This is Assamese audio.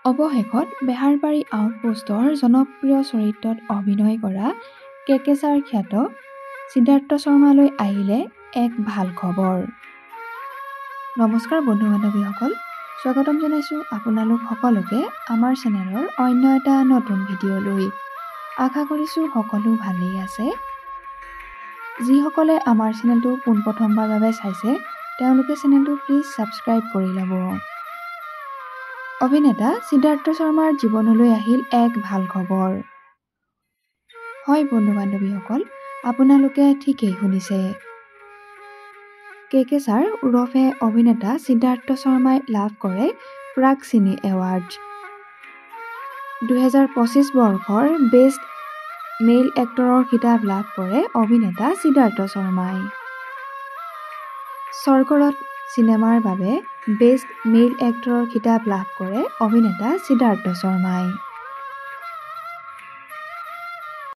অৱশেষত বেহাৰবাৰী আউটপোষ্টৰ জনপ্ৰিয় চৰিত্ৰত অভিনয় কৰা কেকেচাৰ খ্যাত সিদ্ধাৰ্থ শৰ্মালৈ আহিলে এক ভাল খবৰ। নমস্কাৰ বন্ধু-বান্ধৱীসকল, স্বাগতম জনাইছোঁ আপোনালোক সকলোকে আমাৰ চেনেলৰ অন্য এটা নতুন ভিডিঅ'লৈ। আশা কৰিছোঁ সকলো ভালেই আছে। যিসকলে আমাৰ চেনেলটো পোনপ্ৰথমবাৰৰ বাবে চাইছে তেওঁলোকে চেনেলটো প্লিজ ছাবস্ক্ৰাইব কৰি ল'ব। অভিনেতা সিদ্ধাৰ্থ শৰ্মাৰ জীৱনলৈ আহিল এক ভাল খবৰ। হয় বন্ধু-বান্ধৱীসকল, আপোনালোকে ঠিকেই শুনিছে। কেকেচাৰ ওৰফে অভিনেতা সিদ্ধাৰ্থ শৰ্মাই লাভ কৰে প্ৰাগ চিনে এৱাৰ্ড। 2025 বৰ্ষৰ বেষ্ট মেইল এক্টৰৰ খিতাপ লাভ কৰে অভিনেতা সিদ্ধাৰ্থ শৰ্মাই। স্বৰ্গৰত চিনেমাৰ বাবে বেষ্ট মেইল এক্টৰৰ খিতাপ লাভ কৰে অভিনেতা সিদ্ধাৰ্থ শৰ্মাই।